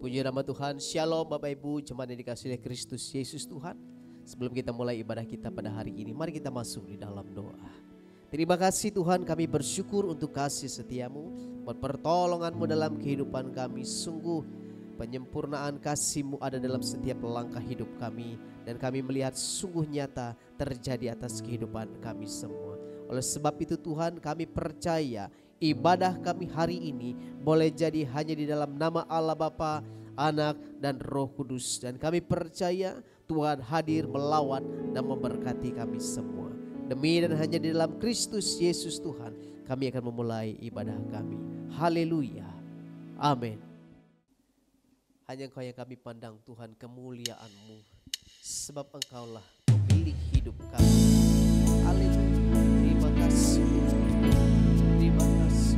Puji nama Tuhan. Shalom Bapak Ibu jemaat yang dikasihi oleh Kristus Yesus Tuhan. Sebelum kita mulai ibadah kita pada hari ini, mari kita masuk di dalam doa. Terima kasih Tuhan, kami bersyukur untuk kasih setiamu, pertolonganmu dalam kehidupan kami. Sungguh penyempurnaan kasih-Mu ada dalam setiap langkah hidup kami, dan kami melihat sungguh nyata terjadi atas kehidupan kami semua. Oleh sebab itu Tuhan, kami percaya ibadah kami hari ini boleh jadi hanya di dalam nama Allah Bapa, Anak, dan Roh Kudus. Dan kami percaya Tuhan hadir melawat dan memberkati kami semua. Demi dan hanya di dalam Kristus Yesus Tuhan, kami akan memulai ibadah kami. Haleluya. Amin. Hanya Engkau yang kami pandang Tuhan, kemuliaan-Mu, sebab Engkaulah pemilik hidup kami. Haleluya. Terima kasih. Terima kasih.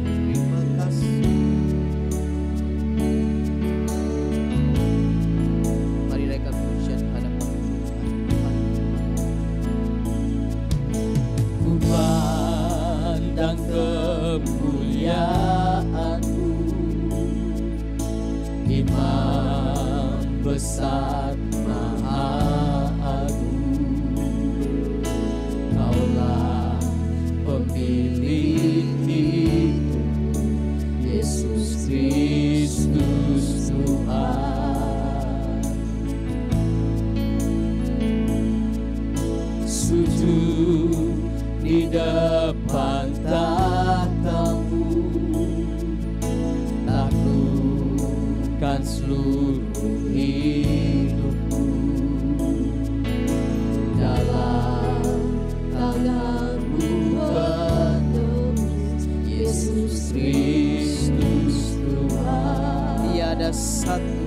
Terima kasih. Mari naikkan pujian di hadapan Tuhan. Ku pandang kemuliaan-Mu, Imam besar Maha Agung. Kaulah pemilik hidup, Yesus Kristus Tuhan. Sujud di depan tahta-Mu, taklukkan seluruh hidupku. Dalam tangan-Mu menembus, Yesus Kristus Tuhan. Tiada satu,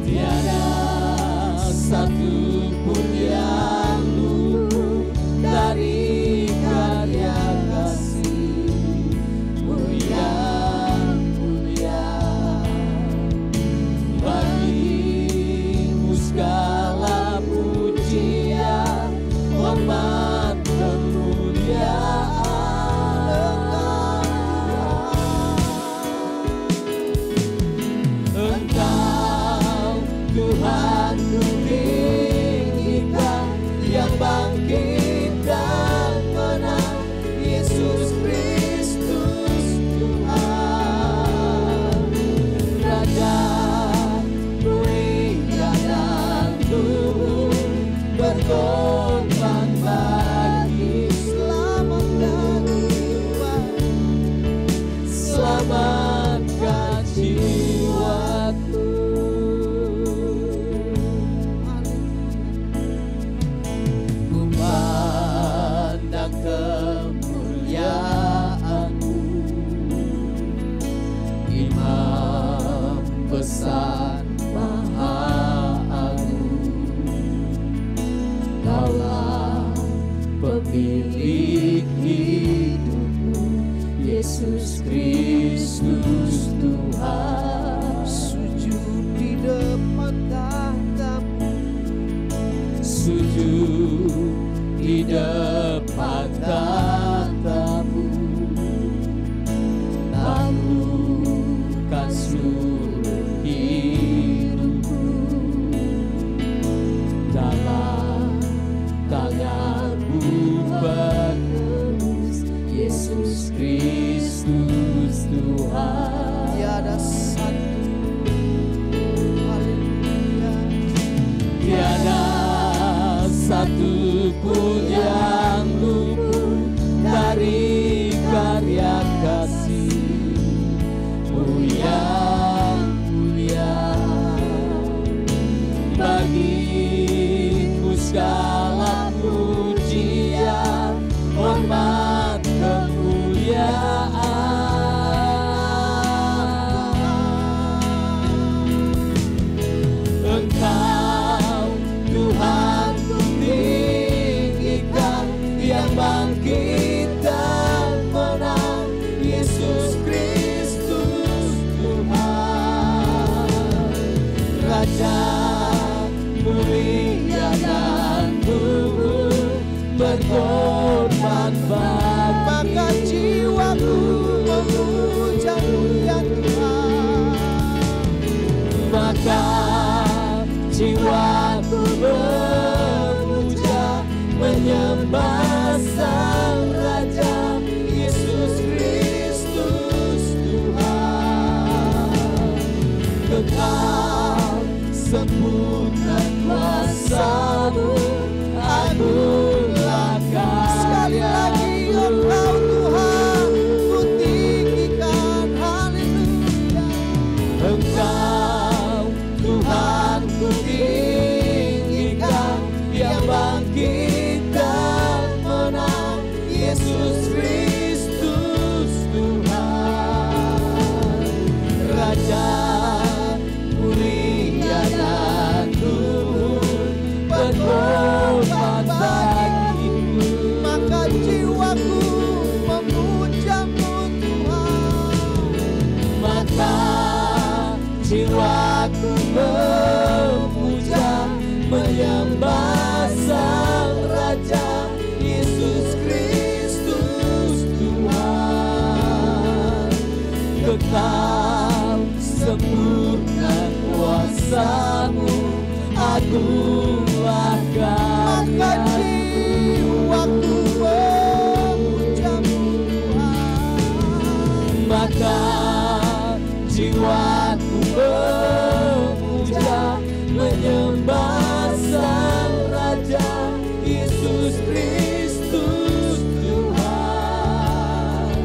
Tiada satu pun yang luput dari karya kasih-Mu yang mulia. Bagi-Mu segala pujian, hormat, kemuliaan. Engkau Tuhan ku tinggikan, yang bangkit dan menang, Yesus Kristus Tuhan. Raja mulia dan luhur, berkorban bagi selamatkan jiwa, selamatkan jiwaku. Ku pandang kemuliaan-Mu, Imam besar Maha Agung. Kaulah pemilik hidupku, Yesus Kristus Tuhan. sujud di depan tahta-Mu, Sujud di depan tahta-Mu, taklukkan seluruh hidupku. Dalam tangan-Mu menembus, Yesus Kristus Tuhan. tiada satu. Haleluya. Tiada satu pun yang luput dari karya kasih-Mu yang mulia. Bagi-Mu segala pujian, hormat, kemuliaan. Engkau Tuhan ku tinggikan, yang bangkit dan menang, Yesus Kristus Tuhan. Raja mulia dan luhur, berkorban berkorban bagi. Maka jiwaku memuja-Mu ya Tuhan. Maka jiwaku memuja, menyembah Sang Raja Yesus Kristus Tuhan. Kekal sempurna kuasa-Mu, agunglah Sekali lagi Engkau Tuhan ku tinggikan, haleluya. Engkau Tuhan ku tinggikan, yang bangkit dan menang, Yesus Kristus Tuhan. Raja mulia dan luhur, berkorban bagiku. Maka jiwaku memuja-Mu Tuhan. Maka jiwaku memuja, menyembah Sang Raja Yesus Kristus Tuhan. Kekal sempurna kuasa-Mu, agunglah Maka karya-Mu. jiwaku memuja-Mu Tuhan. Maka jiwaku memuja, menyembah Sang Raja Yesus Kristus Tuhan.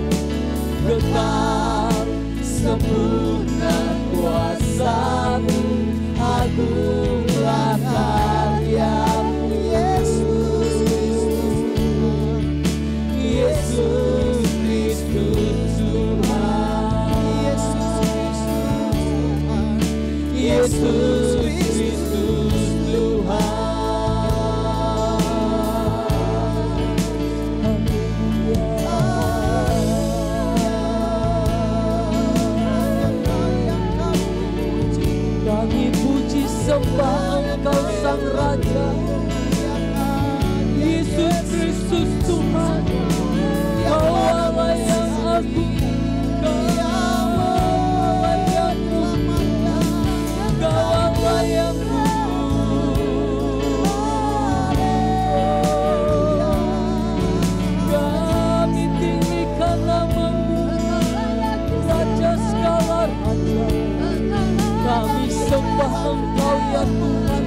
Kekal sempurna kuasa-Mu, agunglah karya-Mu. Yesus Kristus Tuhan. Yesus Kristus Tuhan. Yesus Kristus Tuhan. Yesus Kristus Kami puji sembah Engkau Sang Raja, Yesus Kristus Tuhan. Kau Allah yang agung, Kau Allah yang mulia, Kau Allah yang kami tinggikan nama-Mu, Raja segala raja. Kami sembah Engkau ya Tuhan,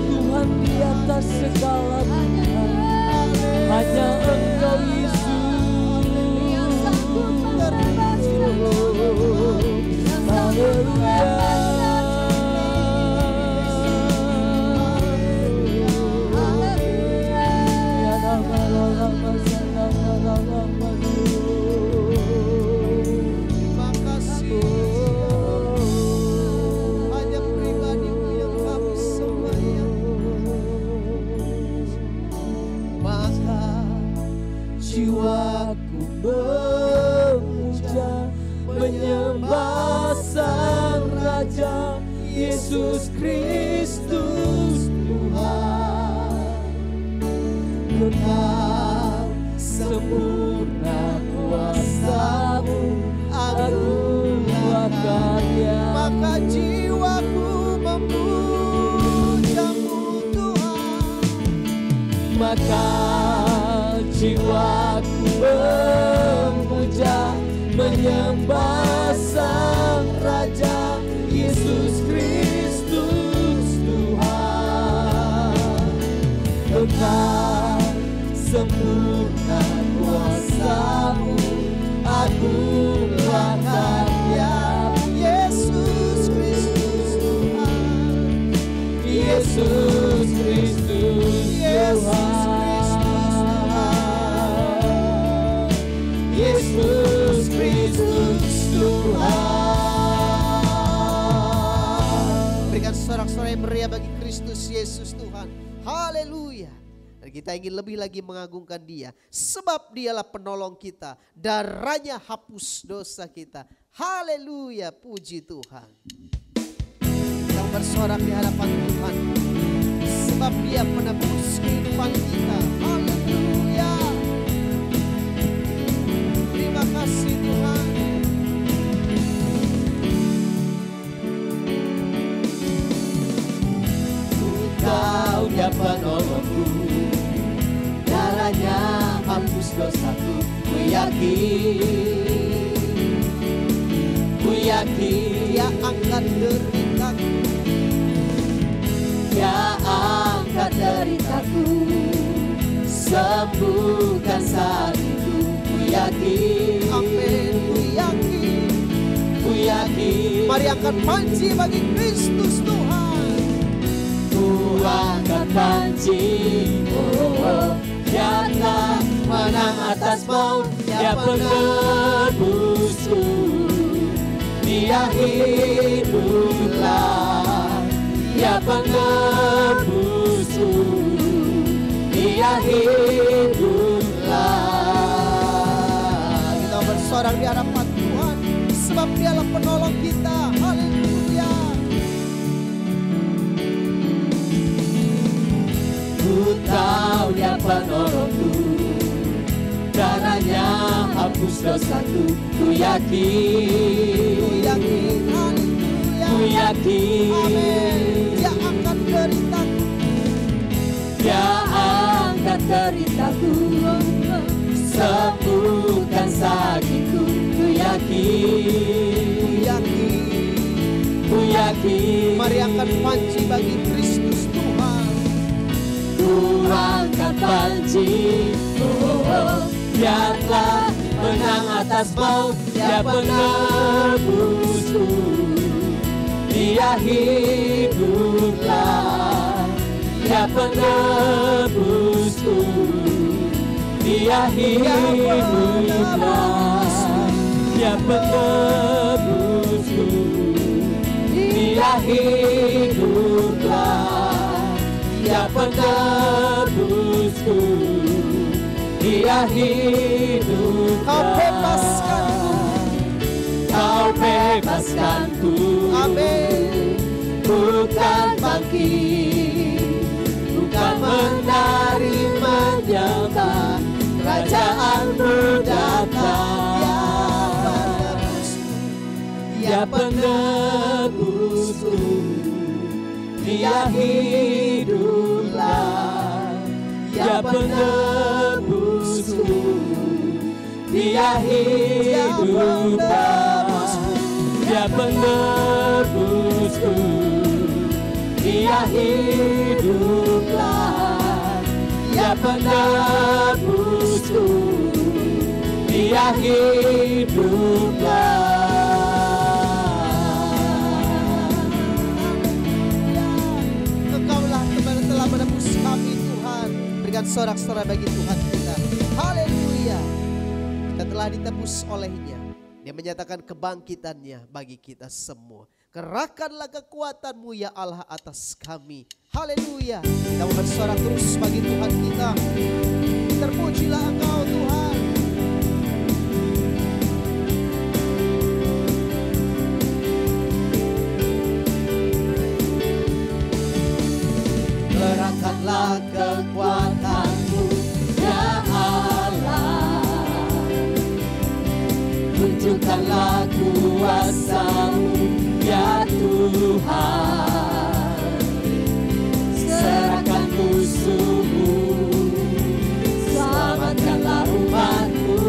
Tuhan di atas segala Tuhan. Hanya Engkau Yesus. Hanya pribadi-Mu yang kami sembah ya Tuhan. Maka Jiwaku memuja, menyembah Sang Raja Yesus Kristus Tuhan. Kekal sempurna kuasa-Mu, agunglah karya-Mu. maka jiwaku memuja-Mu Tuhan. Maka jiwaku memuja, menyembah Sang Raja Yesus Kristus Tuhan. Kekal sempurna kuasa-Mu, agunglah karya-Mu. Yesus Kristus Tuhan. Yesus Kristus Yesus Tuhan. Yesus Kristus Tuhan. Berikan sorak-sorai yang meriah bagi Kristus Yesus Tuhan. Haleluya. Dan kita ingin lebih lagi mengagungkan Dia, sebab Dialah penolong kita, darahnya hapus dosa kita. Haleluya, puji Tuhan. Kita bersorak di hadapan Tuhan, sebab Dia menebus kehidupan kita. Haleluya. dosaku. Ku yakin, ku yakin Dia angkat deritaku, Dia angkat deritaku, sembuhkan sakitku. Ku yakin, amin. Ku yakin. ku yakin. Mari angkat panji bagi Kristus Tuhan. Ku angkat panji, oh, Dia telah menang atas maut. Dia penebusku, Dia hiduplah. Dia penebusku, Dia hiduplah. Kita bersorak di hadapan Tuhan, sebab Dialah penolong kita. Haleluya. Ku tahu Dia penolongku, karenanya hapus dosaku. Ku yakin, Ku yakin, haleluya. ku yakin. Amin. Dia angkat deritaku, Dia angkat deritaku, sembuhkan sakitku. Ku yakin, ku yakin. ku yakin. Mari angkat panji bagi Kristus Tuhan. Ku angkat panji, oh, Dia telah menang atas maut. Dia penebusku, Dia hiduplah. Dia penebusku, Dia hiduplah. Dia penebusku, Dia hiduplah. Dia penebusku, Dia hiduplah. Kau bebaskanku, Kau bebaskanku, amin. bukan bangkit, bukan menari menyembah, kerajaanmu datang. Dia penebusku, Dia hiduplah. Dia penebusku, Dia hiduplah. Dia penebusku, Dia hiduplah. Dia penebusku, Dia hiduplah. Engkaulah yang telah menebus kami Tuhan. Berikan sorak-sorai bagi Tuhan kita. Haleluya. Kita telah ditebus olehnya. Dia menyatakan kebangkitannya bagi kita semua. Kerahkanlah kekuatanmu ya Allah atas kami. Haleluya. Kita mau bersorak terus bagi Tuhan kita. Terpujilah Engkau Tuhan. Kerahkanlah kekuatanmu ya Allah, tunjukkanlah kuasa-Mu ya Tuhan. Serahkan musuh-Mu, selamatkanlah umat-Mu.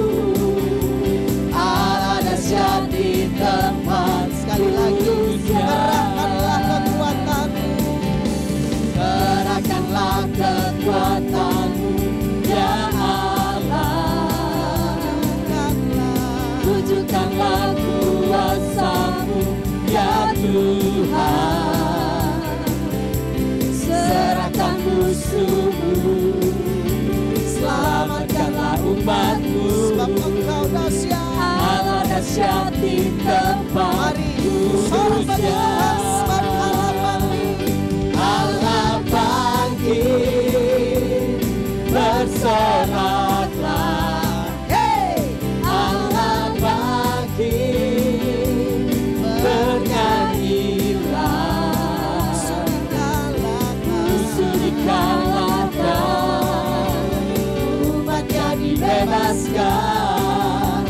Allah dahsyat di tempat Sekali lagi, kerahkanlah kekuatanmu. Kerahkanlah kekuatanmu ya Allah, tunjukkanlah kuasa-Mu ya Tuhan. Serahkan musuh-Mu, selamatkanlah umat-Mu. Sebab Engkau dahsyat. Allah dahsyat di tempat kudusnya. Allah bangkit, bersoraklah. Allah bangkit, bernyanyilah. Musuh dikalahkan, umatnya dibebaskan.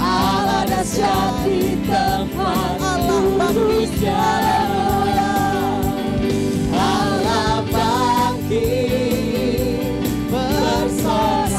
Allah dahsyat di tempat kudusnya. Allah bangkit, bersorak.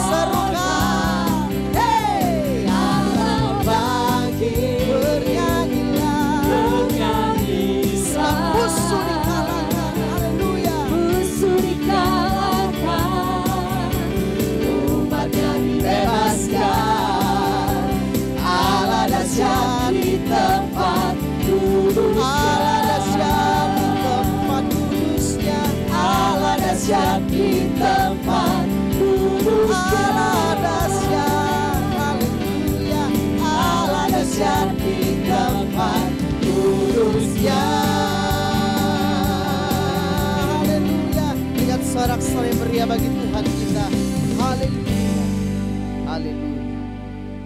Haleluya.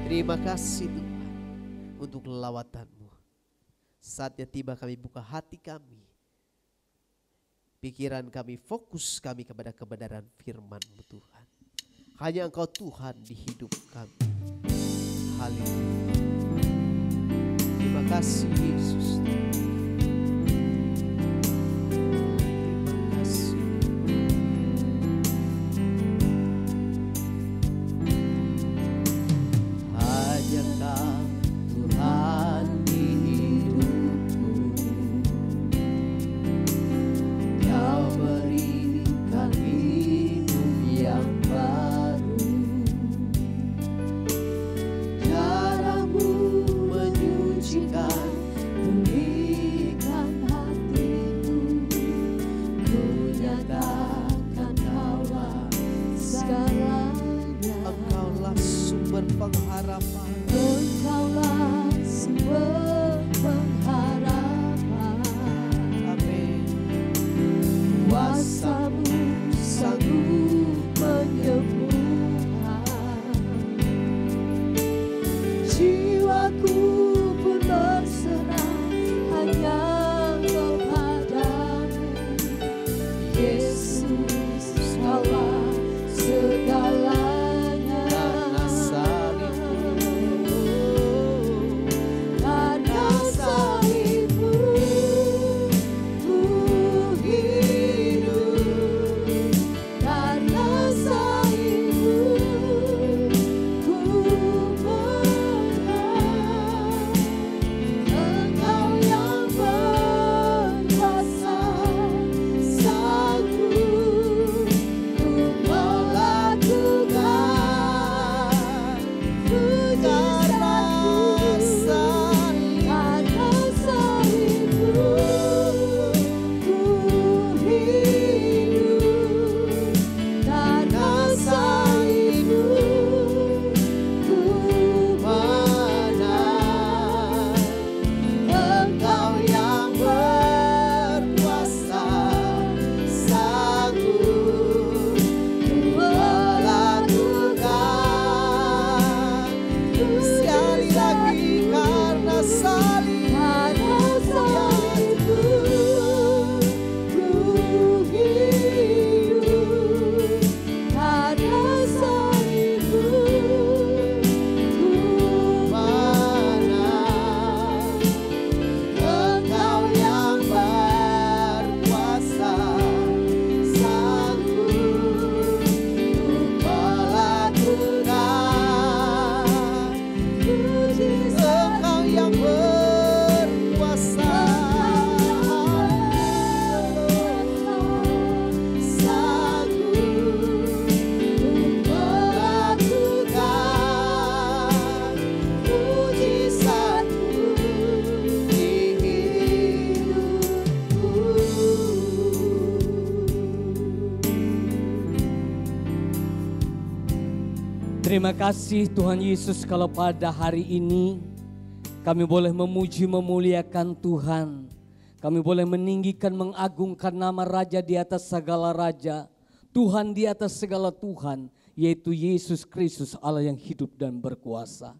Terima kasih Tuhan untuk lawatan-Mu. Saatnya tiba kami buka hati kami, pikiran kami, fokus kami kepada kebenaran firman-Mu Tuhan. Hanya Engkau Tuhan di hidup kami. Haleluya. Terima kasih Yesus. Terima kasih. Hanya Kau Tuhan di hidupku. Kau berikan hidup yang baru. Caramu menyucikan, pulihkan hatiku. Ku nyatakan Kaulah segalanya. Engkaulah sumber pengharapan. Engkaulah sumber pengharapan. Amin. Kuasa-Mu sanggup menyembuhkan. Jiwaku pun berserah hanya kepadamu. Yesus, Kaulah segalanya. Karena salib-Mu, karena salib-Mu, ku hidup. Karena salib-Mu, ku menang. Engkau yang berkuasa, sanggup untuk melakukan mujizat-Mu. Karena salib-Mu, ku hidup. Karena salib-Mu, ku menang. Engkau yang berkuasa, sanggup melakukan. Sekali lagi, karena salib-Mu, ku hidup. Karena salib-Mu, ku menang. Engkau yang berkuasa, sanggup untuk melakukan mujizat. Engkau yang berkuasa, sanggup untuk melakukan mujizat-Mu di hidupku. Terima kasih Tuhan Yesus kalau pada hari ini kami boleh memuji memuliakan Tuhan. Kami boleh meninggikan mengagungkan nama Raja di atas segala Raja. Tuhan di atas segala Tuhan, yaitu Yesus Kristus Allah yang hidup dan berkuasa.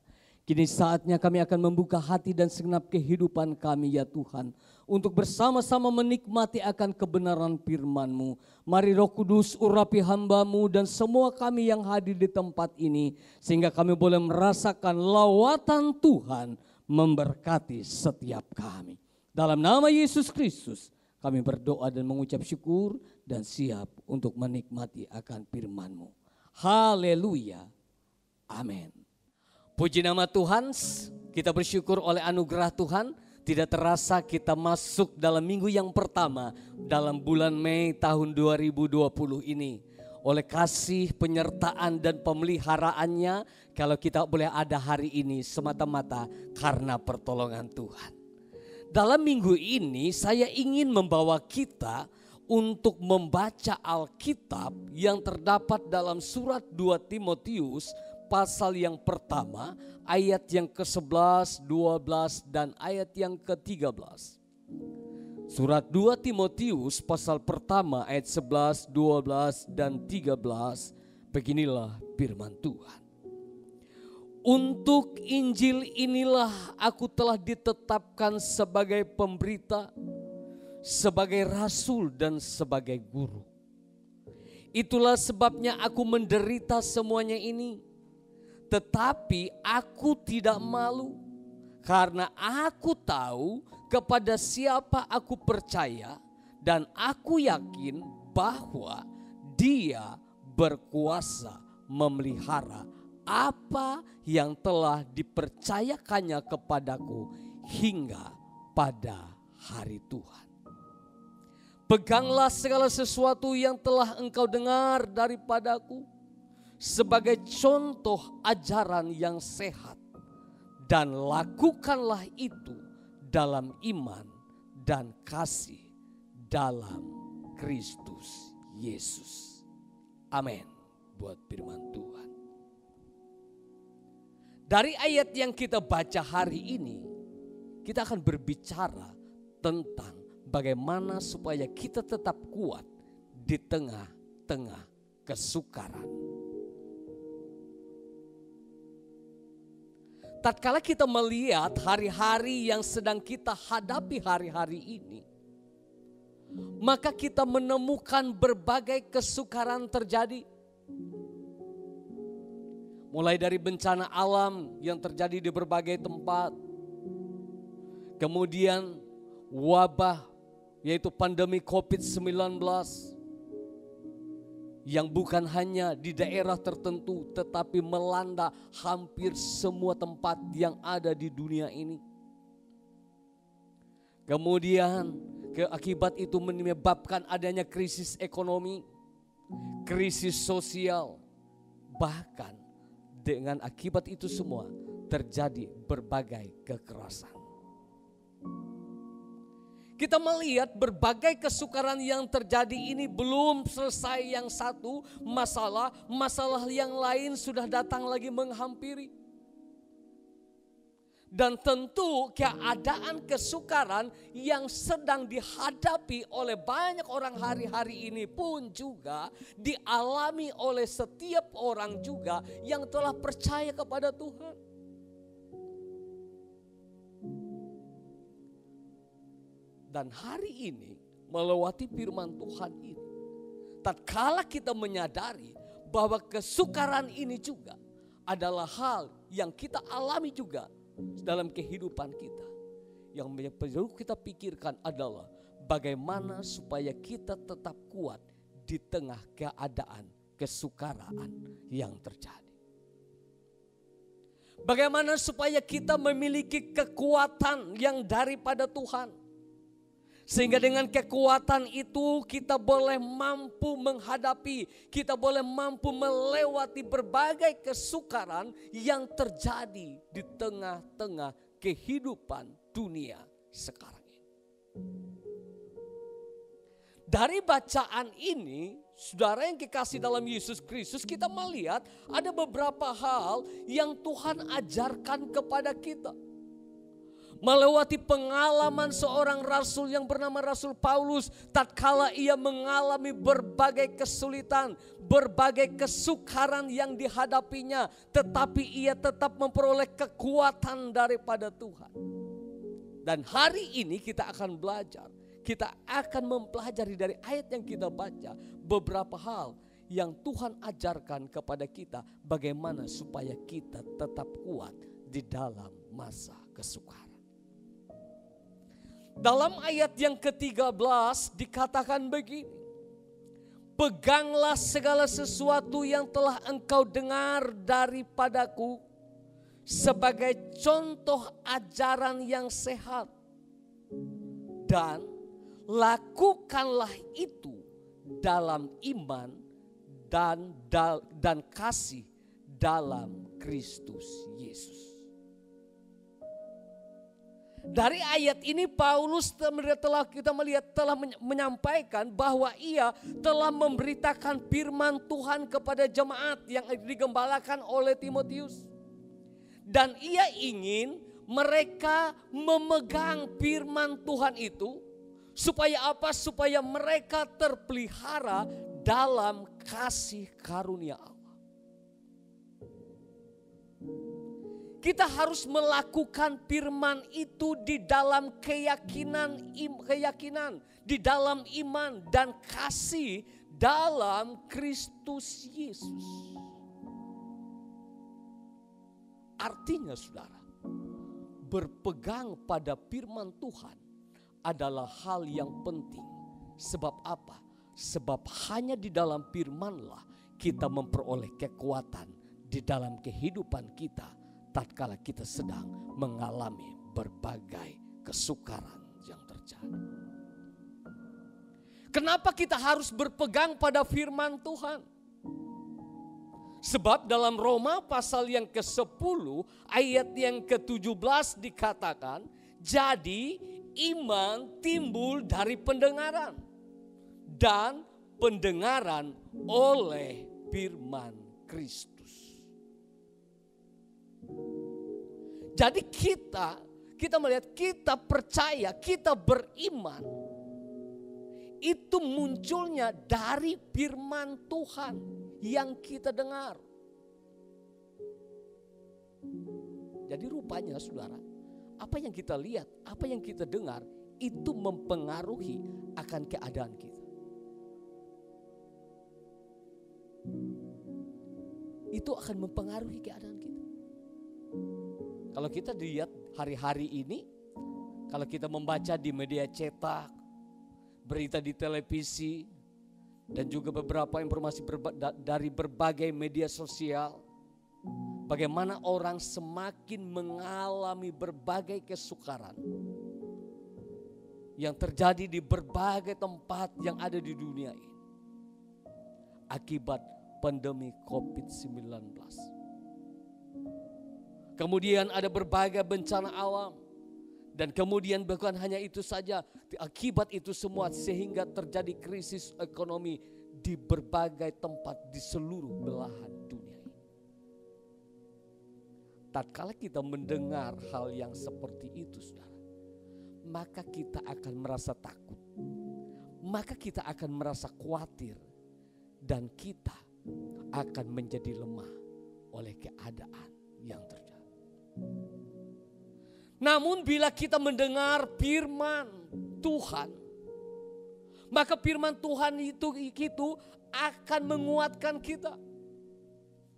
Kini saatnya kami akan membuka hati dan segenap kehidupan kami ya Tuhan, untuk bersama-sama menikmati akan kebenaran firman-Mu. Mari Roh Kudus urapi hamba-Mu dan semua kami yang hadir di tempat ini, sehingga kami boleh merasakan lawatan Tuhan memberkati setiap kami. Dalam nama Yesus Kristus kami berdoa dan mengucap syukur dan siap untuk menikmati akan firman-Mu. Haleluya. Amin. Puji nama Tuhan, kita bersyukur oleh anugerah Tuhan. Tidak terasa kita masuk dalam minggu yang pertama dalam bulan Mei tahun 2020 ini. Oleh kasih, penyertaan dan pemeliharaannya, kalau kita boleh ada hari ini semata-mata karena pertolongan Tuhan. Dalam minggu ini saya ingin membawa kita untuk membaca Alkitab yang terdapat dalam surat 2 Timotius pasal yang pertama, ayat yang ke-11, 12 dan ayat yang ke-13. Surat 2 Timotius pasal pertama ayat 11, 12 dan 13. Beginilah firman Tuhan. Untuk Injil inilah aku telah ditetapkan sebagai pemberita, sebagai rasul dan sebagai guru. Itulah sebabnya aku menderita semuanya ini. Tetapi aku tidak malu, karena aku tahu kepada siapa aku percaya, dan aku yakin bahwa Dia berkuasa memelihara apa yang telah dipercayakannya kepadaku hingga pada hari Tuhan. Peganglah segala sesuatu yang telah engkau dengar daripadaku sebagai contoh ajaran yang sehat, dan lakukanlah itu dalam iman dan kasih dalam Kristus Yesus. Amin. Buat firman Tuhan. Dari ayat yang kita baca hari ini, kita akan berbicara tentang bagaimana supaya kita tetap kuat di tengah-tengah kesukaran. Tatkala kita melihat hari-hari yang sedang kita hadapi hari-hari ini, maka kita menemukan berbagai kesukaran terjadi. Mulai dari bencana alam yang terjadi di berbagai tempat. Kemudian wabah, yaitu pandemi COVID-19. Yang bukan hanya di daerah tertentu, tetapi melanda hampir semua tempat yang ada di dunia ini. Kemudian akibat itu menyebabkan adanya krisis ekonomi, krisis sosial, bahkan dengan akibat itu semua terjadi berbagai kekerasan. Kita melihat berbagai kesukaran yang terjadi ini belum selesai yang satu masalah, masalah yang lain sudah datang lagi menghampiri. Dan tentu keadaan kesukaran yang sedang dihadapi oleh banyak orang hari-hari ini pun juga dialami oleh setiap orang juga yang telah percaya kepada Tuhan. Dan hari ini melewati firman Tuhan ini, tatkala kita menyadari bahwa kesukaran ini juga adalah hal yang kita alami juga dalam kehidupan kita. Yang perlu kita pikirkan adalah bagaimana supaya kita tetap kuat di tengah keadaan kesukaraan yang terjadi. Bagaimana supaya kita memiliki kekuatan yang daripada Tuhan. Sehingga dengan kekuatan itu kita boleh mampu menghadapi, kita boleh mampu melewati berbagai kesukaran yang terjadi di tengah-tengah kehidupan dunia sekarang ini. Dari bacaan ini, saudara yang dikasih dalam Yesus Kristus, kita melihat ada beberapa hal yang Tuhan ajarkan kepada kita. Melewati pengalaman seorang rasul yang bernama Rasul Paulus, tatkala ia mengalami berbagai kesulitan, berbagai kesukaran yang dihadapinya, tetapi ia tetap memperoleh kekuatan daripada Tuhan. Dan hari ini kita akan belajar, kita akan mempelajari dari ayat yang kita baca beberapa hal yang Tuhan ajarkan kepada kita bagaimana supaya kita tetap kuat di dalam masa kesukaran. Dalam ayat yang ke-13 dikatakan begini. Peganglah segala sesuatu yang telah engkau dengar daripadaku sebagai contoh ajaran yang sehat. Dan lakukanlah itu dalam iman dan kasih dalam Kristus Yesus. Dari ayat ini Paulus telah menyampaikan bahwa ia telah memberitakan firman Tuhan kepada jemaat yang digembalakan oleh Timotius. Dan ia ingin mereka memegang firman Tuhan itu supaya apa? Supaya mereka terpelihara dalam kasih karunia Allah. Kita harus melakukan firman itu di dalam keyakinan, di dalam iman dan kasih dalam Kristus Yesus. Artinya saudara, berpegang pada firman Tuhan adalah hal yang penting. Sebab apa? Sebab hanya di dalam firman-Lah kita memperoleh kekuatan di dalam kehidupan kita tatkala kita sedang mengalami berbagai kesukaran yang terjadi. Kenapa kita harus berpegang pada firman Tuhan? Sebab dalam Roma pasal yang ke-10 ayat yang ke-17 dikatakan, jadi iman timbul dari pendengaran dan pendengaran oleh firman Kristus. Jadi kita melihat, kita percaya, kita beriman, itu munculnya dari firman Tuhan yang kita dengar. Jadi rupanya saudara, apa yang kita lihat, apa yang kita dengar, itu mempengaruhi akan keadaan kita. Itu akan mempengaruhi keadaan kita. Kalau kita lihat hari-hari ini, kalau kita membaca di media cetak, berita di televisi, dan juga beberapa informasi dari berbagai media sosial, bagaimana orang semakin mengalami berbagai kesukaran yang terjadi di berbagai tempat yang ada di dunia ini akibat pandemi COVID-19. Kemudian ada berbagai bencana alam. Dan kemudian bukan hanya itu saja, akibat itu semua sehingga terjadi krisis ekonomi di berbagai tempat di seluruh belahan dunia ini. Tatkala kita mendengar hal yang seperti itu saudara, maka kita akan merasa takut. Maka kita akan merasa khawatir. Dan kita akan menjadi lemah oleh keadaan yang terjadi. Namun bila kita mendengar firman Tuhan, maka firman Tuhan itu akan menguatkan kita.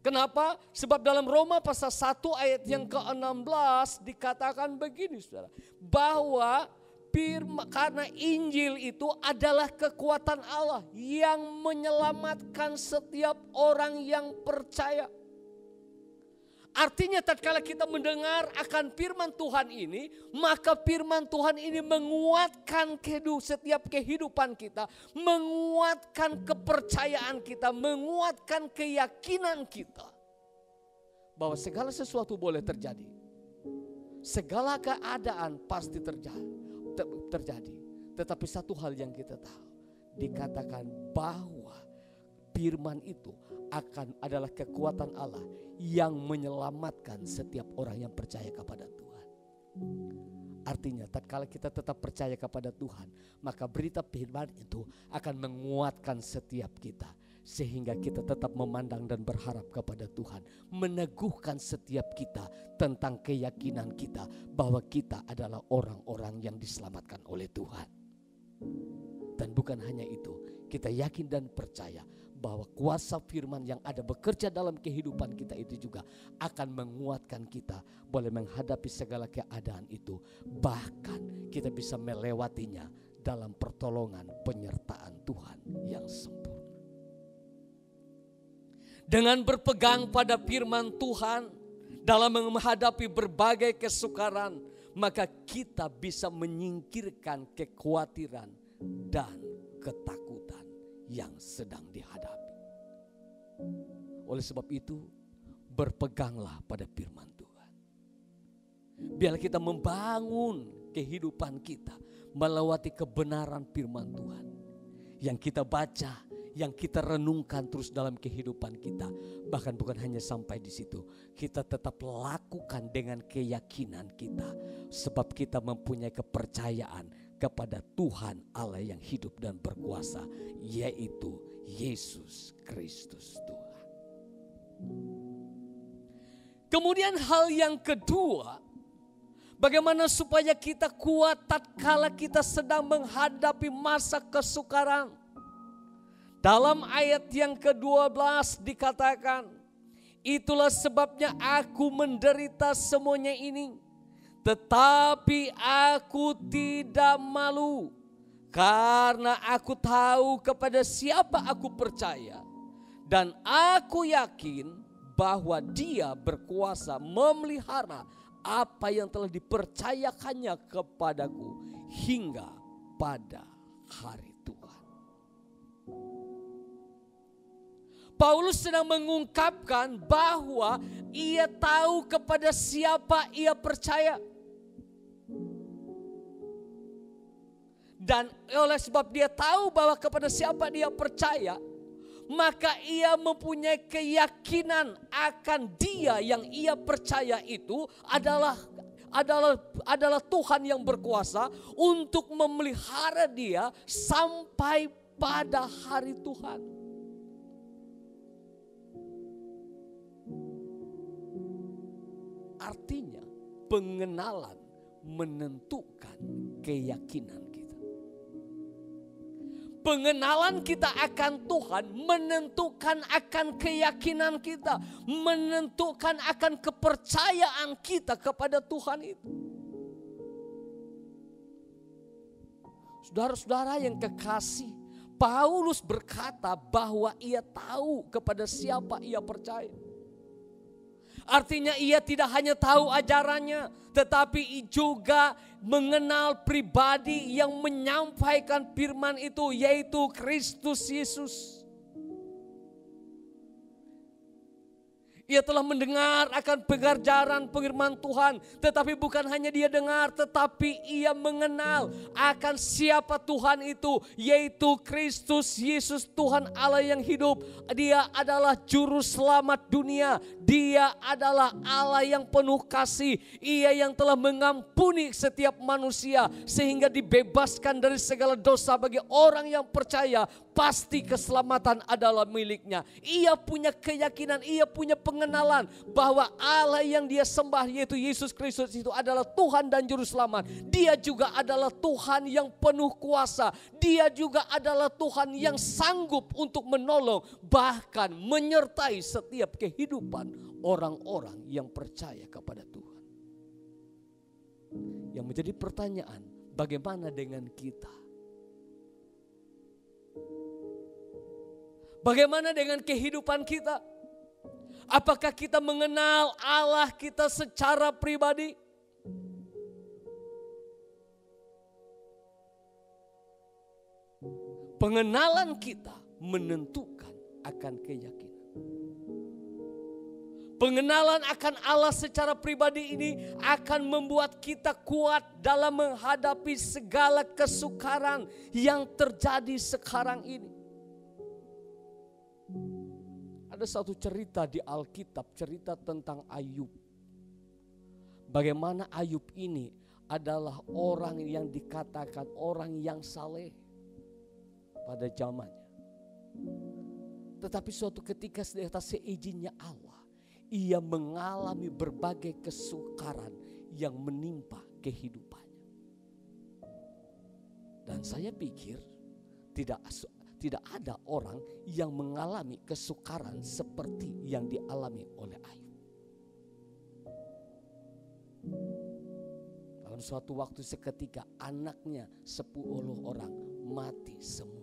Kenapa? Sebab dalam Roma pasal 1 ayat yang ke-16 dikatakan begini saudara. Bahwa karena Injil itu adalah kekuatan Allah yang menyelamatkan setiap orang yang percaya. Artinya tatkala kita mendengar akan firman Tuhan ini, maka firman Tuhan ini menguatkan setiap kehidupan kita, menguatkan kepercayaan kita, menguatkan keyakinan kita bahwa segala sesuatu boleh terjadi. Segala keadaan pasti terjadi. Tetapi satu hal yang kita tahu, dikatakan bahwa firman itu adalah kekuatan Allah yang menyelamatkan setiap orang yang percaya kepada Tuhan. Artinya tatkala kita tetap percaya kepada Tuhan, maka berita firman itu akan menguatkan setiap kita. Sehingga kita tetap memandang dan berharap kepada Tuhan. Meneguhkan setiap kita tentang keyakinan kita bahwa kita adalah orang-orang yang diselamatkan oleh Tuhan. Dan bukan hanya itu, kita yakin dan percaya bahwa kuasa firman yang ada bekerja dalam kehidupan kita itu juga akan menguatkan kita boleh menghadapi segala keadaan itu. Bahkan kita bisa melewatinya dalam pertolongan penyertaan Tuhan yang sempurna. Dengan berpegang pada firman Tuhan dalam menghadapi berbagai kesukaran, maka kita bisa menyingkirkan kekhawatiran dan ketakutan yang sedang dihadapi. Oleh sebab itu, berpeganglah pada firman Tuhan. Biar kita membangun kehidupan kita melewati kebenaran firman Tuhan yang kita baca, yang kita renungkan terus dalam kehidupan kita. Bahkan bukan hanya sampai di situ, kita tetap lakukan dengan keyakinan kita, sebab kita mempunyai kepercayaan kepada Tuhan Allah yang hidup dan berkuasa, yaitu Yesus Kristus Tuhan. Kemudian hal yang kedua, bagaimana supaya kita kuat tatkala kita sedang menghadapi masa kesukaran. Dalam ayat yang ke-12 dikatakan, itulah sebabnya aku menderita semuanya ini, tetapi aku tidak malu, karena aku tahu kepada siapa aku percaya, dan aku yakin bahwa Dia berkuasa memelihara apa yang telah dipercayakannya kepadaku hingga pada hari Tuhan. Paulus sedang mengungkapkan bahwa ia tahu kepada siapa ia percaya. Dan oleh sebab dia tahu bahwa kepada siapa dia percaya, maka ia mempunyai keyakinan akan Dia yang ia percaya itu adalah Tuhan yang berkuasa untuk memelihara dia sampai pada hari Tuhan. Artinya pengenalan menentukan keyakinan kita. Pengenalan kita akan Tuhan menentukan akan keyakinan kita, menentukan akan kepercayaan kita kepada Tuhan itu. Saudara-saudara yang kekasih, Paulus berkata bahwa ia tahu kepada siapa ia percaya. Artinya ia tidak hanya tahu ajarannya, tetapi juga mengenal pribadi yang menyampaikan firman itu, yaitu Kristus Yesus. Ia telah mendengar akan pengajaran firman Tuhan, tetapi bukan hanya dia dengar, tetapi ia mengenal akan siapa Tuhan itu, yaitu Kristus Yesus, Tuhan Allah yang hidup. Dia adalah juru selamat dunia. Dia adalah Allah yang penuh kasih. Ia yang telah mengampuni setiap manusia sehingga dibebaskan dari segala dosa. Bagi orang yang percaya, pasti keselamatan adalah miliknya. Ia punya keyakinan, ia punya pengenalan bahwa Allah yang dia sembah, yaitu Yesus Kristus itu adalah Tuhan dan Juru Selamat. Dia juga adalah Tuhan yang penuh kuasa. Dia juga adalah Tuhan yang sanggup untuk menolong, bahkan menyertai setiap kehidupan orang-orang yang percaya kepada Tuhan. Yang menjadi pertanyaan, bagaimana dengan kita? Bagaimana dengan kehidupan kita? Apakah kita mengenal Allah kita secara pribadi? Pengenalan kita menentukan akan keyakinan. Pengenalan akan Allah secara pribadi ini akan membuat kita kuat dalam menghadapi segala kesukaran yang terjadi sekarang ini. Ada satu cerita di Alkitab, cerita tentang Ayub. Bagaimana Ayub ini adalah orang yang dikatakan orang yang saleh pada zamannya. Tetapi suatu ketika di atas seizinnya Allah, ia mengalami berbagai kesukaran yang menimpa kehidupannya. Dan saya pikir tidak ada orang yang mengalami kesukaran seperti yang dialami oleh Ayub. Dalam suatu waktu seketika anaknya 10 orang mati semua.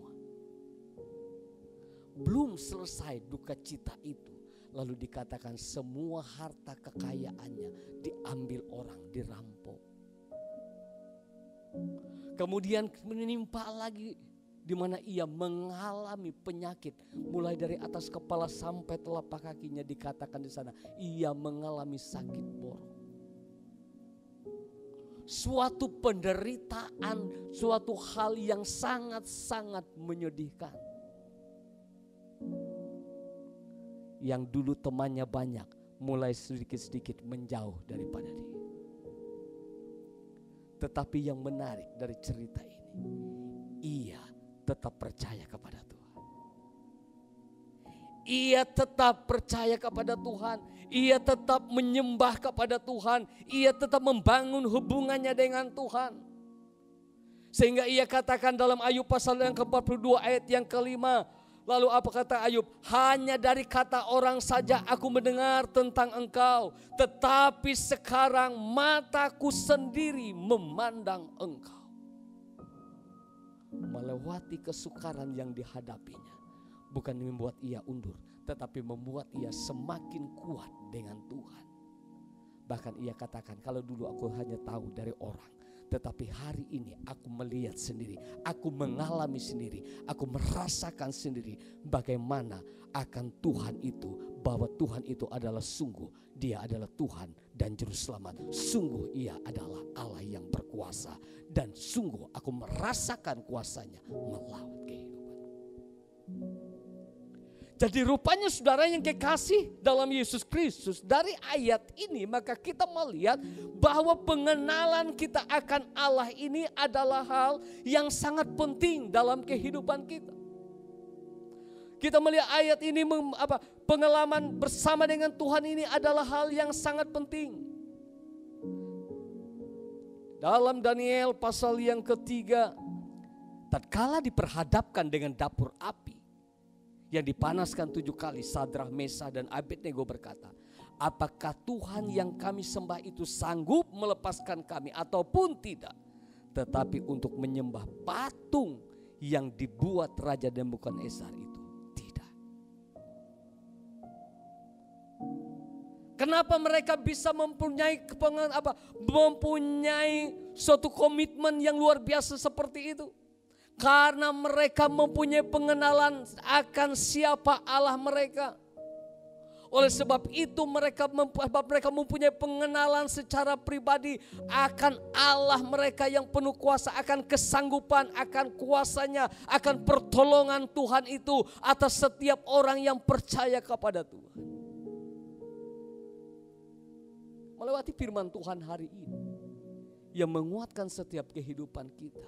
Belum selesai duka cita itu, lalu dikatakan semua harta kekayaannya diambil orang, dirampok. Kemudian menimpa lagi di mana ia mengalami penyakit mulai dari atas kepala sampai telapak kakinya, dikatakan di sana ia mengalami sakit borok. Suatu penderitaan, suatu hal yang sangat-sangat menyedihkan. Yang dulu temannya banyak, mulai sedikit-sedikit menjauh daripada dia. Tetapi yang menarik dari cerita ini, ia tetap percaya kepada Tuhan. ia tetap percaya kepada Tuhan, ia tetap menyembah kepada Tuhan, ia tetap membangun hubungannya dengan Tuhan. Sehingga ia katakan dalam Ayub pasal yang ke-42 ayat yang ke-5. Lalu apa kata Ayub? Hanya dari kata orang saja aku mendengar tentang engkau. Tetapi sekarang mataku sendiri memandang engkau. Melewati kesukaran yang dihadapinya. Bukan membuat ia undur, tetapi membuat ia semakin kuat dengan Tuhan. Bahkan ia katakan, kalau dulu aku hanya tahu dari orang, tetapi hari ini aku melihat sendiri, aku mengalami sendiri, aku merasakan sendiri bagaimana akan Tuhan itu, bahwa Tuhan itu adalah sungguh, Dia adalah Tuhan dan Juru Selamat. Sungguh Ia adalah Allah yang berkuasa, dan sungguh aku merasakan kuasanya melawan kehidupan. Jadi rupanya saudara yang kekasih dalam Yesus Kristus, dari ayat ini maka kita melihat bahwa pengenalan kita akan Allah ini adalah hal yang sangat penting dalam kehidupan kita. Kita melihat ayat ini, pengalaman bersama dengan Tuhan ini adalah hal yang sangat penting. Dalam Daniel pasal yang ketiga, tatkala diperhadapkan dengan dapur api yang dipanaskan 7 kali, Sadrah, Mesah dan Abednego berkata, apakah Tuhan yang kami sembah itu sanggup melepaskan kami ataupun tidak? Tetapi untuk menyembah patung yang dibuat Raja Nebukadnezar itu tidak. Kenapa mereka bisa mempunyai suatu komitmen yang luar biasa seperti itu? Karena mereka mempunyai pengenalan akan siapa Allah mereka. Oleh sebab itu mereka mempunyai pengenalan secara pribadi akan Allah mereka yang penuh kuasa, akan kesanggupan, akan kuasanya, akan pertolongan Tuhan itu atas setiap orang yang percaya kepada Tuhan. Melewati firman Tuhan hari ini yang menguatkan setiap kehidupan kita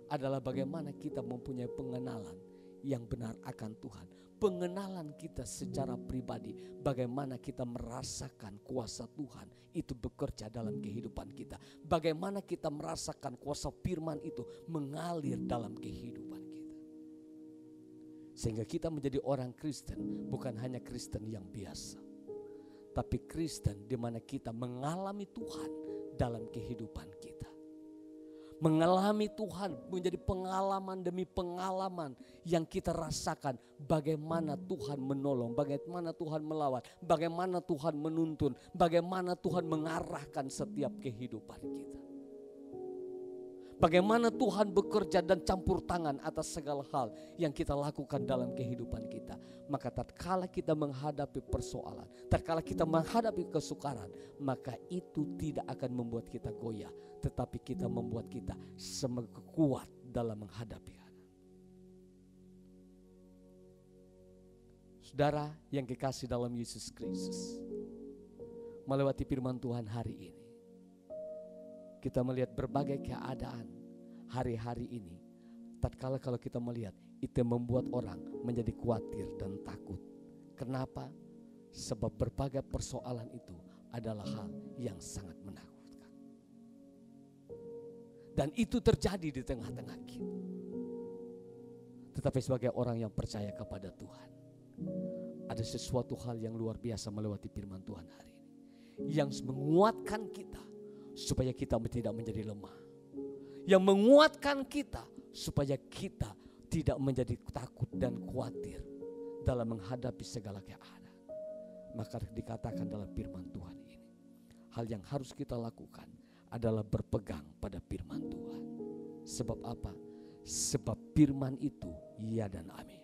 adalah bagaimana kita mempunyai pengenalan yang benar akan Tuhan. Pengenalan kita secara pribadi, bagaimana kita merasakan kuasa Tuhan itu bekerja dalam kehidupan kita. Bagaimana kita merasakan kuasa firman itu mengalir dalam kehidupan kita. Sehingga kita menjadi orang Kristen, bukan hanya Kristen yang biasa, tapi Kristen di mana kita mengalami Tuhan dalam kehidupan kita. Mengalami Tuhan menjadi pengalaman demi pengalaman yang kita rasakan bagaimana Tuhan menolong, bagaimana Tuhan melawat, bagaimana Tuhan menuntun, bagaimana Tuhan mengarahkan setiap kehidupan kita. Bagaimana Tuhan bekerja dan campur tangan atas segala hal yang kita lakukan dalam kehidupan kita. Maka tatkala kita menghadapi persoalan, tatkala kita menghadapi kesukaran, maka itu tidak akan membuat kita goyah, tetapi kita membuat kita semakin kuat dalam menghadapi. Saudara yang kekasih dalam Yesus Kristus, melewati firman Tuhan hari ini, kita melihat berbagai keadaan hari-hari ini. Tatkala kalau kita melihat, itu membuat orang menjadi khawatir dan takut. Kenapa? Sebab berbagai persoalan itu adalah hal yang sangat menakutkan. Dan itu terjadi di tengah-tengah kita. Tetapi sebagai orang yang percaya kepada Tuhan, ada sesuatu hal yang luar biasa melewati firman Tuhan hari ini, yang menguatkan kita supaya kita tidak menjadi lemah, yang menguatkan kita supaya kita tidak menjadi takut dan khawatir dalam menghadapi segala keadaan. Maka dikatakan dalam firman Tuhan ini, hal yang harus kita lakukan adalah berpegang pada firman Tuhan. Sebab apa? Sebab firman itu ya dan amin.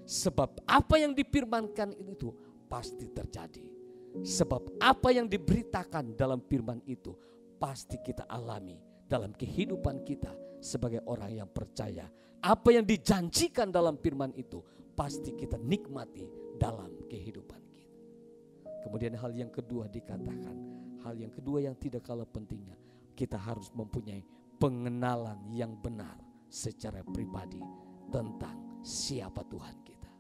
Sebab apa yang difirmankan itu pasti terjadi. Sebab apa yang diberitakan dalam firman itu pasti kita alami dalam kehidupan kita sebagai orang yang percaya. Apa yang dijanjikan dalam firman itu pasti kita nikmati dalam kehidupan kita. Kemudian hal yang kedua dikatakan, hal yang kedua yang tidak kalah pentingnya, kita harus mempunyai pengenalan yang benar secara pribadi tentang siapa Tuhan kita.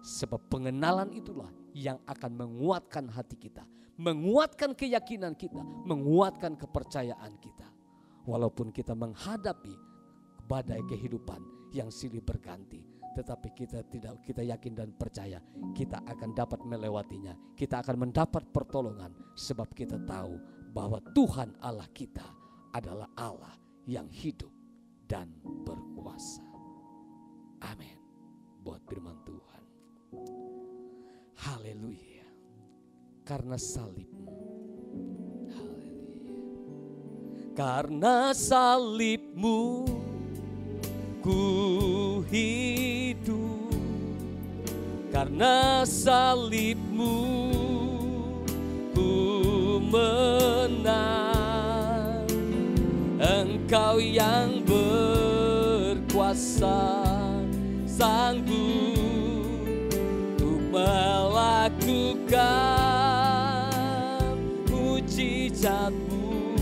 Sebab pengenalan itulah yang akan menguatkan hati kita, menguatkan keyakinan kita, menguatkan kepercayaan kita. Walaupun kita menghadapi badai kehidupan yang silih berganti, tetapi kita yakin dan percaya kita akan dapat melewatinya. Kita akan mendapat pertolongan sebab kita tahu bahwa Tuhan Allah kita adalah Allah yang hidup dan berkuasa. Amin. Buat firman Tuhan. Haleluya. Karena salibmu. Haleluya. Karena salibmu ku hidup. Karena salibmu ku menang. Engkau yang berkuasa, sanggup untuk melakukan mujizat-Mu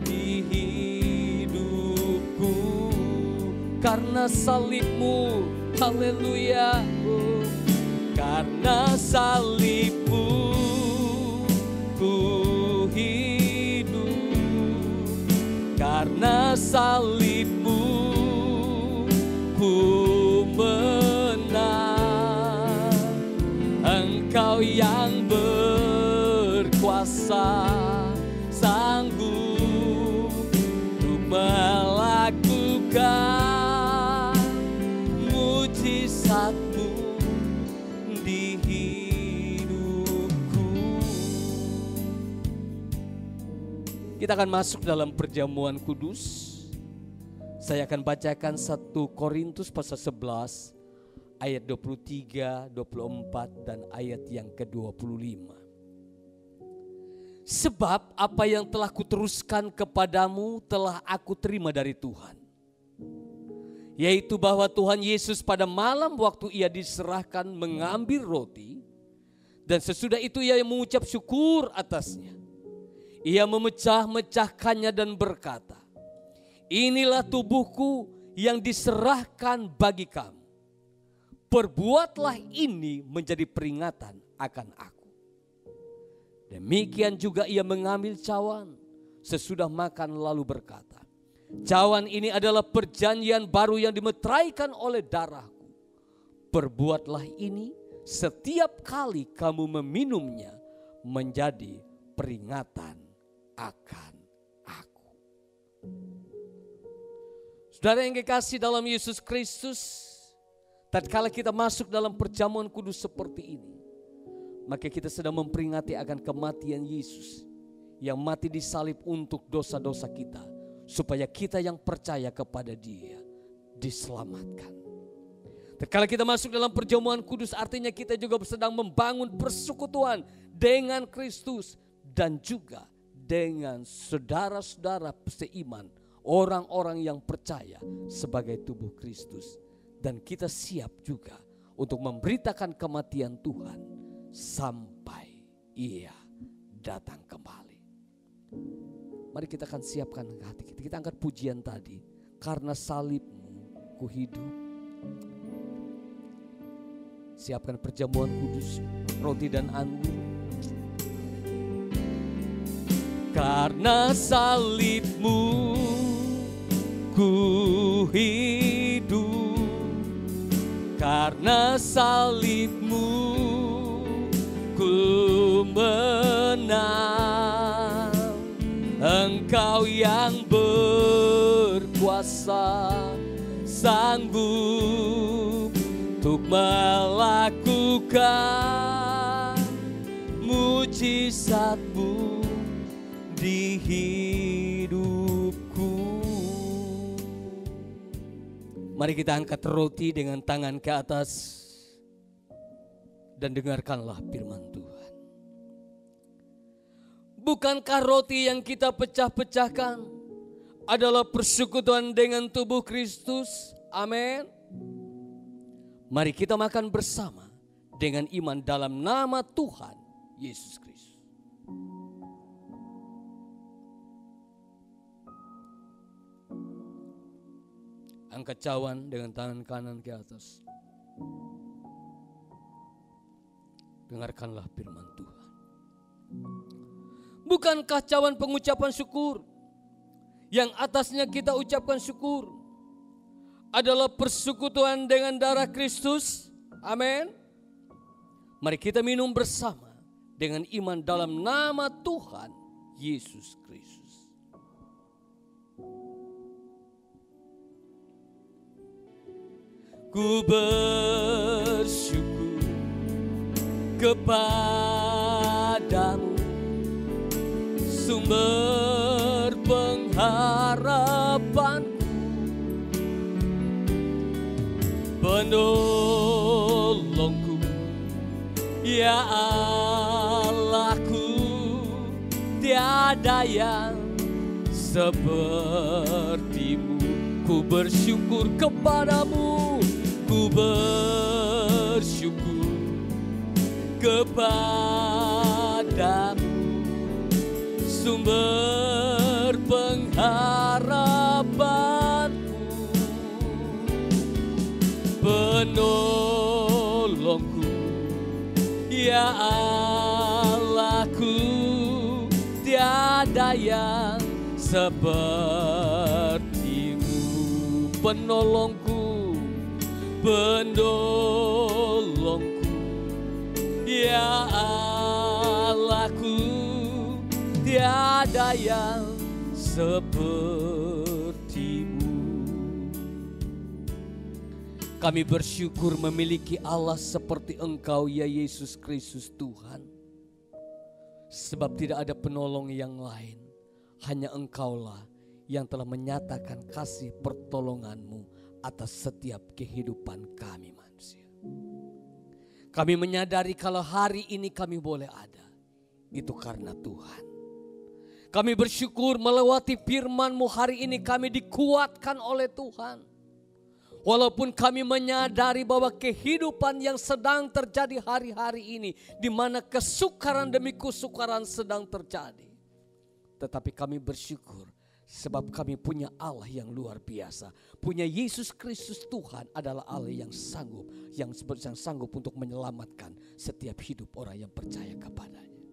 di hidupku. Karena salib-Mu, haleluya. Karena salib-Mu ku hidup. Karena salib-Mu ku menang. Engkau yang berkuasa, sanggup untuk melakukan mujizat-Mu di hidupku. Kita akan masuk dalam perjamuan kudus. Saya akan bacakan 1 Korintus pasal 11 ayat 23, 24 dan ayat yang ke-25. Sebab apa yang telah kuteruskan kepadamu telah aku terima dari Tuhan. Yaitu bahwa Tuhan Yesus pada malam waktu ia diserahkan mengambil roti. Dan sesudah itu ia mengucap syukur atasnya. Ia memecah-mecahkannya dan berkata, inilah tubuhku yang diserahkan bagi kamu. Perbuatlah ini menjadi peringatan akan aku. Demikian juga ia mengambil cawan sesudah makan lalu berkata, cawan ini adalah perjanjian baru yang dimeteraikan oleh darahku. Perbuatlah ini setiap kali kamu meminumnya menjadi peringatan akan aku. Saudara yang kekasih dalam Yesus Kristus, tatkala kita masuk dalam perjamuan kudus seperti ini, maka kita sedang memperingati akan kematian Yesus yang mati disalib untuk dosa-dosa kita, supaya kita yang percaya kepada Dia diselamatkan. Tatkala kita masuk dalam perjamuan kudus, artinya kita juga sedang membangun persekutuan dengan Kristus dan juga dengan saudara-saudara seiman, orang-orang yang percaya sebagai tubuh Kristus. Dan kita siap juga untuk memberitakan kematian Tuhan sampai Ia datang kembali. Mari kita akan siapkan hati kita. Kita angkat pujian tadi. Karena salib-Mu ku hidup. Siapkan perjamuan kudus, roti dan anggur. Karena salib-Mu ku hidup. Karena salib-Mu ku menang. Engkau yang berkuasa, sanggup untuk melakukan mujizat-Mu di hidupku. Mari kita angkat roti dengan tangan ke atas dan dengarkanlah firman Tuhan. Bukankah roti yang kita pecah-pecahkan adalah persekutuan dengan tubuh Kristus? Amin. Mari kita makan bersama dengan iman dalam nama Tuhan Yesus Kristus. Angkat cawan dengan tangan kanan ke atas. Dengarkanlah firman Tuhan. Bukankah cawan pengucapan syukur yang atasnya kita ucapkan syukur adalah persekutuan dengan darah Kristus? Amin. Mari kita minum bersama dengan iman dalam nama Tuhan Yesus Kristus. Ku bersyukur kepadamu, sumber pengharapanku, penolongku, ya Allahku, tiada yang sepertimu. Ku bersyukur kepadamu, ku bersyukur kepadamu, sumber pengharapanku, penolongku, ya Allahku, tiada yang sepertimu. Penolongku, penolongku, ya Allahku, tiada yang sepertimu. Kami bersyukur memiliki Allah seperti Engkau, ya Yesus Kristus Tuhan. Sebab tidak ada penolong yang lain, hanya Engkaulah yang telah menyatakan kasih pertolongan-Mu atas setiap kehidupan kami manusia. Kami menyadari kalau hari ini kami boleh ada, itu karena Tuhan. Kami bersyukur melewati firman-Mu hari ini kami dikuatkan oleh Tuhan. Walaupun kami menyadari bahwa kehidupan yang sedang terjadi hari-hari ini, di mana kesukaran demi kesukaran sedang terjadi. Tetapi kami bersyukur sebab kami punya Allah yang luar biasa. Punya Yesus Kristus Tuhan adalah Allah yang sanggup, yang sanggup untuk menyelamatkan setiap hidup orang yang percaya kepadanya.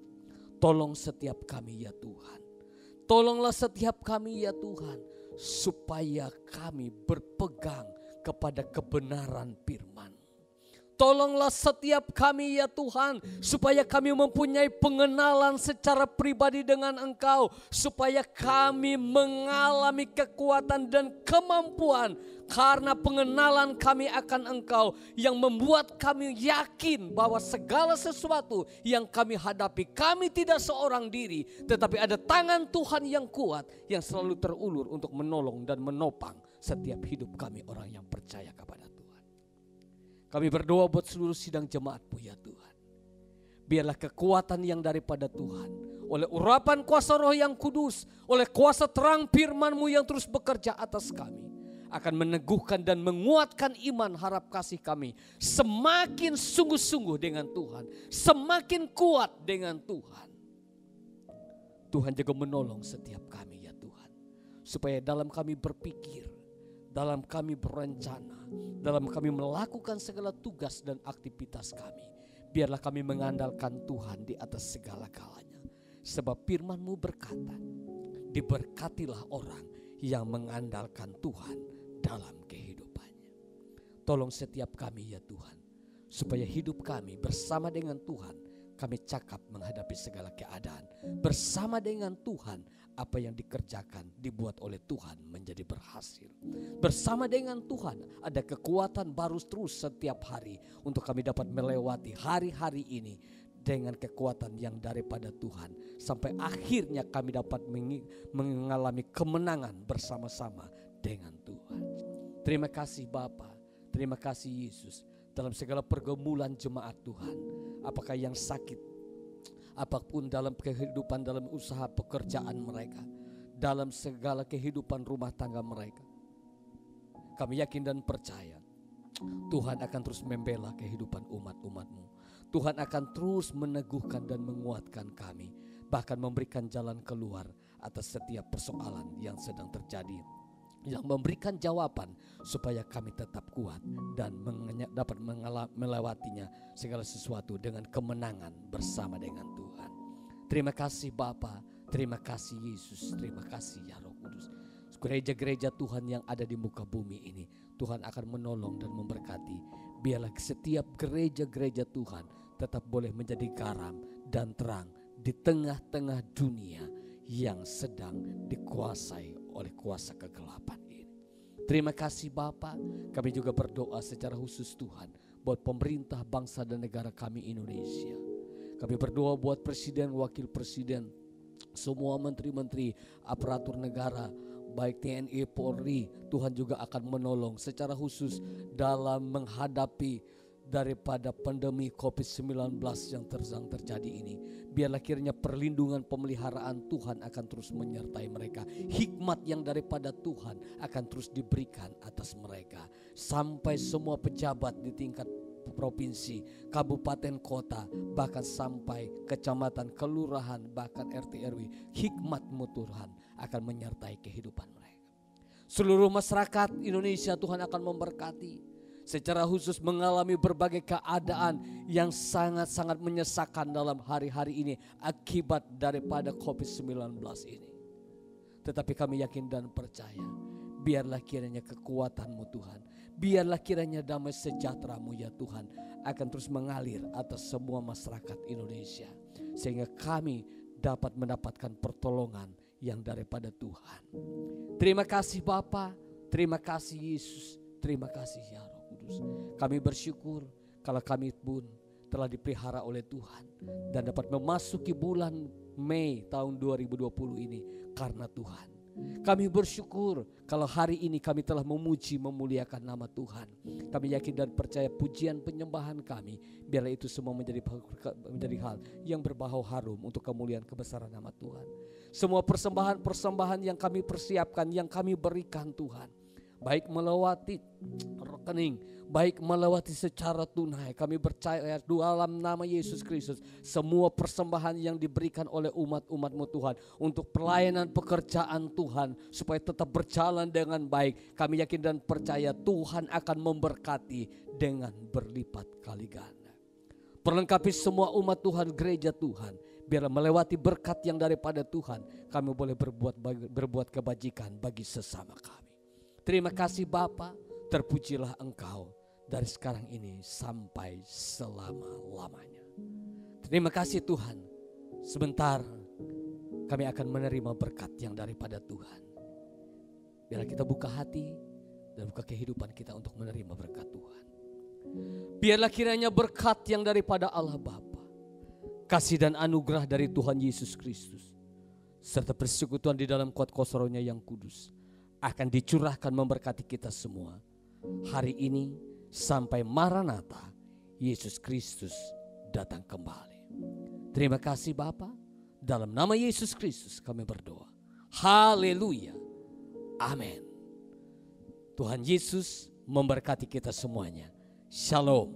Tolong setiap kami ya Tuhan. Tolonglah setiap kami ya Tuhan, supaya kami berpegang kepada kebenaran firman. Tolonglah setiap kami ya Tuhan, supaya kami mempunyai pengenalan secara pribadi dengan Engkau, supaya kami mengalami kekuatan dan kemampuan karena pengenalan kami akan Engkau yang membuat kami yakin bahwa segala sesuatu yang kami hadapi, kami tidak seorang diri, tetapi ada tangan Tuhan yang kuat yang selalu terulur untuk menolong dan menopang setiap hidup kami orang yang percaya kepada Tuhan. Kami berdoa buat seluruh sidang jemaat-Mu ya Tuhan. Biarlah kekuatan yang daripada Tuhan, oleh urapan kuasa Roh yang kudus, oleh kuasa terang firman-Mu yang terus bekerja atas kami, akan meneguhkan dan menguatkan iman harap kasih kami. Semakin sungguh-sungguh dengan Tuhan, semakin kuat dengan Tuhan. Tuhan juga menolong setiap kami ya Tuhan. Supaya dalam kami berpikir, dalam kami berencana, dalam kami melakukan segala tugas dan aktivitas kami, biarlah kami mengandalkan Tuhan di atas segala galanya. Sebab firman-Mu berkata, diberkatilah orang yang mengandalkan Tuhan dalam kehidupannya. Tolong setiap kami ya Tuhan, supaya hidup kami bersama dengan Tuhan, kami cakap menghadapi segala keadaan. Bersama dengan Tuhan, apa yang dikerjakan dibuat oleh Tuhan menjadi berhasil. Bersama dengan Tuhan ada kekuatan baru terus setiap hari untuk kami dapat melewati hari-hari ini dengan kekuatan yang daripada Tuhan. Sampai akhirnya kami dapat mengalami kemenangan bersama-sama dengan Tuhan. Terima kasih Bapa, terima kasih Yesus. Dalam segala pergumulan jemaat Tuhan, apakah yang sakit, apapun dalam kehidupan, dalam usaha pekerjaan mereka, dalam segala kehidupan rumah tangga mereka, kami yakin dan percaya Tuhan akan terus membela kehidupan umat-umat-Mu. Tuhan akan terus meneguhkan dan menguatkan kami, bahkan memberikan jalan keluar atas setiap persoalan yang sedang terjadi yang memberikan jawaban supaya kami tetap kuat dan dapat melewatinya segala sesuatu dengan kemenangan bersama dengan Tuhan. Terima kasih Bapa, terima kasih Yesus, terima kasih ya Roh Kudus. Gereja-gereja Tuhan yang ada di muka bumi ini, Tuhan akan menolong dan memberkati. Biarlah setiap gereja-gereja Tuhan tetap boleh menjadi garam dan terang di tengah-tengah dunia yang sedang dikuasai oleh kuasa kegelapan ini. Terima kasih Bapa. Kami juga berdoa secara khusus Tuhan buat pemerintah bangsa dan negara kami Indonesia. Kami berdoa buat presiden, wakil presiden, semua menteri-menteri, aparatur negara, baik TNI, Polri. Tuhan juga akan menolong secara khusus dalam menghadapi daripada pandemi COVID-19 yang terjadi ini. Biarlah kiranya perlindungan pemeliharaan Tuhan akan terus menyertai mereka. Hikmat yang daripada Tuhan akan terus diberikan atas mereka. Sampai semua pejabat di tingkat provinsi, kabupaten, kota, bahkan sampai kecamatan, kelurahan, bahkan RT RW, hikmat-Mu Tuhan akan menyertai kehidupan mereka. Seluruh masyarakat Indonesia Tuhan akan memberkati, secara khusus mengalami berbagai keadaan yang sangat-sangat menyesakan dalam hari-hari ini akibat daripada COVID-19 ini. Tetapi kami yakin dan percaya, biarlah kiranya kekuatan-Mu Tuhan, biarlah kiranya damai sejahtera-Mu ya Tuhan akan terus mengalir atas semua masyarakat Indonesia. Sehingga kami dapat mendapatkan pertolongan yang daripada Tuhan. Terima kasih Bapa, terima kasih Yesus, terima kasih ya Roh Kudus. Kami bersyukur kalau kami pun telah dipelihara oleh Tuhan dan dapat memasuki bulan Mei tahun 2020 ini karena Tuhan. Kami bersyukur kalau hari ini kami telah memuji memuliakan nama Tuhan. Kami yakin dan percaya pujian penyembahan kami, biarlah itu semua menjadi hal yang berbau harum untuk kemuliaan kebesaran nama Tuhan. Semua persembahan yang kami persiapkan, yang kami berikan Tuhan, baik melewati rekening, baik melewati secara tunai, kami percaya dalam nama Yesus Kristus semua persembahan yang diberikan oleh umat-umat-Mu Tuhan untuk pelayanan pekerjaan Tuhan supaya tetap berjalan dengan baik, kami yakin dan percaya Tuhan akan memberkati dengan berlipat kali ganda. Perlengkapi semua umat Tuhan, gereja Tuhan, biarlah melewati berkat yang daripada Tuhan, kami boleh berbuat kebajikan bagi sesama kami. Terima kasih Bapa, terpujilah Engkau dari sekarang ini sampai selama-lamanya. Terima kasih Tuhan. Sebentar kami akan menerima berkat yang daripada Tuhan. Biarlah kita buka hati dan buka kehidupan kita untuk menerima berkat Tuhan. Biarlah kiranya berkat yang daripada Allah Bapa, kasih dan anugerah dari Tuhan Yesus Kristus, serta persekutuan di dalam kuat kuasa-Roh-Nya yang kudus akan dicurahkan memberkati kita semua hari ini sampai Maranatha, Yesus Kristus datang kembali. Terima kasih Bapa, dalam nama Yesus Kristus kami berdoa. Haleluya. Amin. Tuhan Yesus memberkati kita semuanya. Shalom.